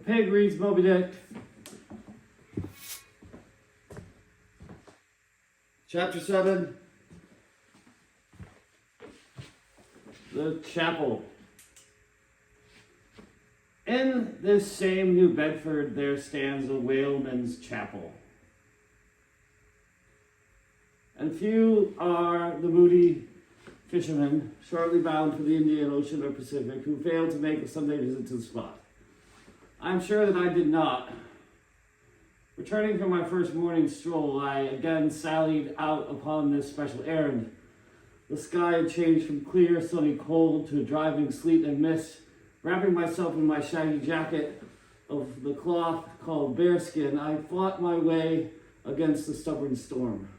Pig reads Moby Dick. Chapter 7. The Chapel. In this same New Bedford there stands a whaleman's chapel. And few are the moody fishermen, shortly bound for the Indian Ocean or Pacific, who failed to make a Sunday visit to the spot. I am sure that I did not. Returning from my first morning stroll, I again sallied out upon this special errand. The sky had changed from clear, sunny cold to driving sleet and mist. Wrapping myself in my shaggy jacket of the cloth called bearskin, I fought my way against the stubborn storm.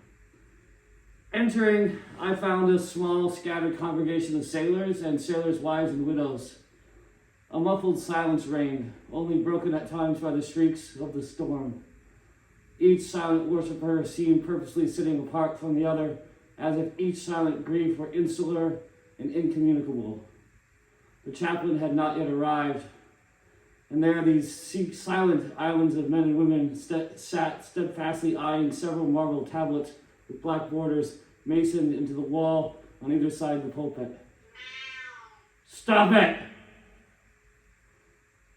Entering, I found a small, scattered congregation of sailors and sailors' wives and widows. A muffled silence reigned, only broken at times by the shrieks of the storm. Each silent worshiper seemed purposely sitting apart from the other, as if each silent grief were insular and incommunicable. The chaplain had not yet arrived, and there these silent islands of men and women sat steadfastly eyeing several marble tablets with black borders masoned into the wall on either side of the pulpit. "Stop it!"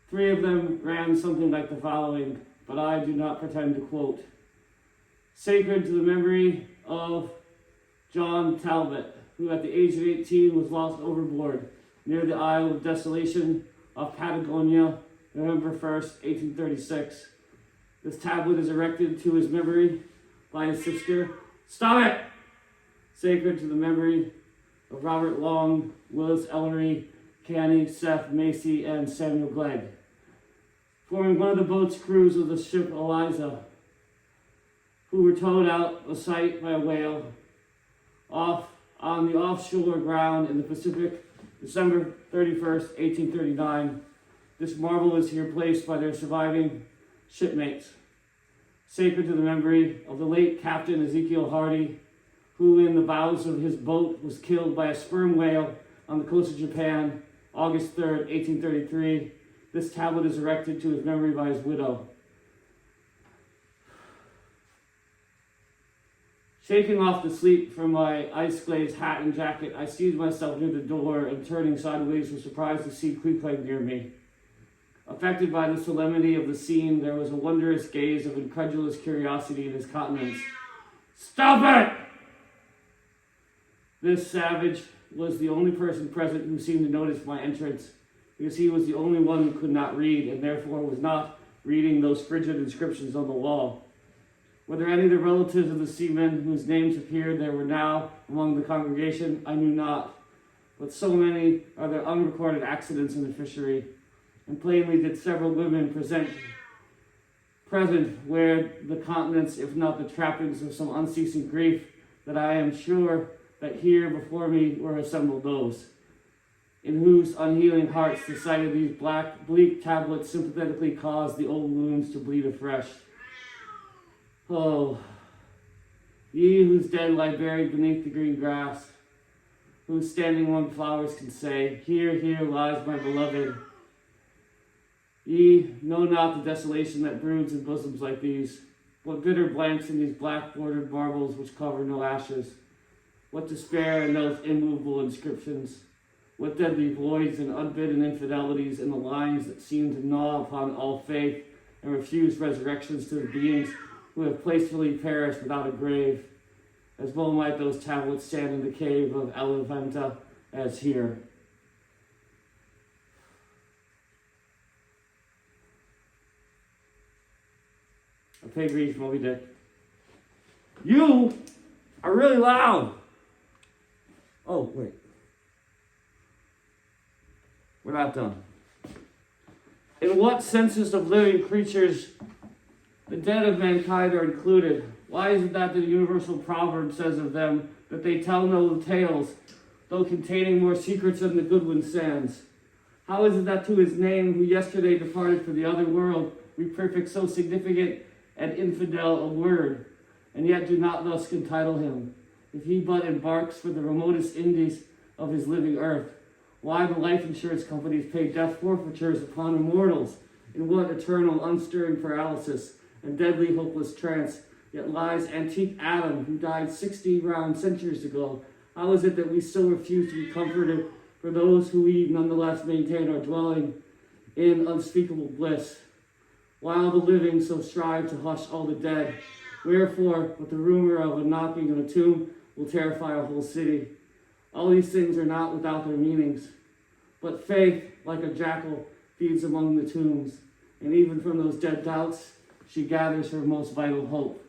3 of them ran something like the following, but I do not pretend to quote. "Sacred to the memory of John Talbot, who at the age of 18 was lost overboard near the Isle of Desolation of Patagonia, November 1st, 1836. This tablet is erected to his memory by his sister." Stop it! "Sacred to the memory of Robert Long, Willis Ellery, Canny, Seth Macy, and Samuel Glegg, forming one of the boat's crews of the ship Eliza, who were towed out of sight by a whale off on the offshore ground in the Pacific, December 31st, 1839. This marvel is here placed by their surviving shipmates. Sacred to the memory of the late Captain Ezekiel Hardy, who in the bows of his boat was killed by a sperm whale on the coast of Japan, August 3rd, 1833. This tablet is erected to his memory by his widow. Shaking off the sleep from my ice-glazed hat and jacket, I seated myself near the door and turning sideways was surprised to see Queequeg near me. Affected by the solemnity of the scene, there was a wondrous gaze of incredulous curiosity in his countenance. "Stop it!" This savage was the only person present who seemed to notice my entrance, because he was the only one who could not read, and therefore was not reading those frigid inscriptions on the wall. Whether any of the relatives of the seamen whose names appeared there were now among the congregation, I knew not. But so many are there unrecorded accidents in the fishery, and plainly did several women present wear the countenance, if not the trappings, of some unceasing grief, that I am sure that here before me were assembled those, in whose unhealing hearts the sight of these black, bleak tablets sympathetically caused the old wounds to bleed afresh. Oh, ye whose dead lie buried beneath the green grass, who standing among flowers can say, "Here, here lies my beloved." Ye know not the desolation that broods in bosoms like these, what bitter blanks in these black-bordered marbles which cover no ashes, what despair in those immovable inscriptions, what deadly voids and unbidden infidelities in the lines that seem to gnaw upon all faith and refuse resurrections to the beings who have placefully perished without a grave, as well might those tablets stand in the cave of Elevanta as here. A pig reads Moby Dick. "You are really loud." Oh, wait. We're not done. "In what census of living creatures the dead of mankind are included? Why is it that the universal proverb says of them that they tell no tales, though containing more secrets than the Goodwin sands? How is it that to his name, who yesterday departed for the other world, we prefix so significant and infidel a word, and yet do not thus entitle him, if he but embarks for the remotest Indies of his living earth? Why the life insurance companies pay death forfeitures upon immortals, In what eternal, unstirring paralysis and deadly, hopeless trance yet lies antique Adam, who died 60 round centuries ago? How is it that we still refuse to be comforted for those who we nonetheless maintain our dwelling in unspeakable bliss, while the living so strive to hush all the dead? Wherefore, with the rumor of a knocking in a tomb will terrify a whole city. All these things are not without their meanings, but faith, like a jackal, feeds among the tombs, and even from those dead doubts, she gathers her most vital hope.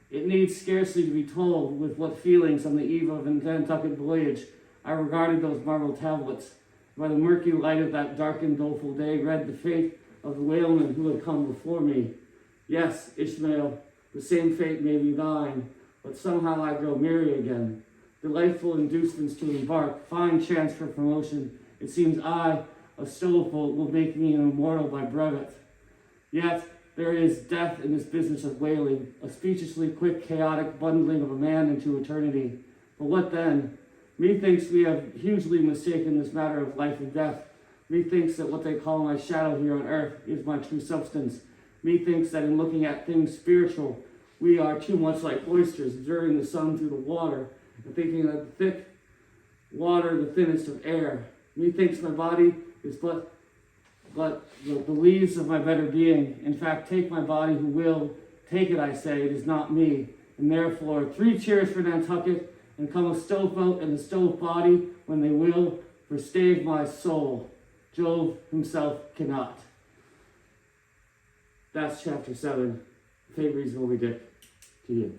It needs scarcely to be told with what feelings on the eve of a Nantucket voyage I regarded those marble tablets. By the murky light of that dark and doleful day, read the fate of the whalemen who had come before me. Yes, Ishmael, the same fate may be thine, but somehow I grow merry again. Delightful inducements to embark, fine chance for promotion. It seems I, a stowful, will make me an immortal by brevet. Yet there is death in this business of whaling, a speechlessly quick, chaotic bundling of a man into eternity. But what then? Methinks we have hugely mistaken this matter of life and death. Methinks that what they call my shadow here on earth is my true substance. Methinks that in looking at things spiritual, we are too much like oysters observing the sun through the water, and thinking that the thick water the thinnest of air. Methinks my body is but the leaves of my better being. In fact, take my body who will, take it I say, it is not me. And therefore, 3 cheers for Nantucket, and come a stowboat and a stove body when they will, for stave my soul. Jove himself cannot. That's chapter 7. Fate reads Moby Dick to you.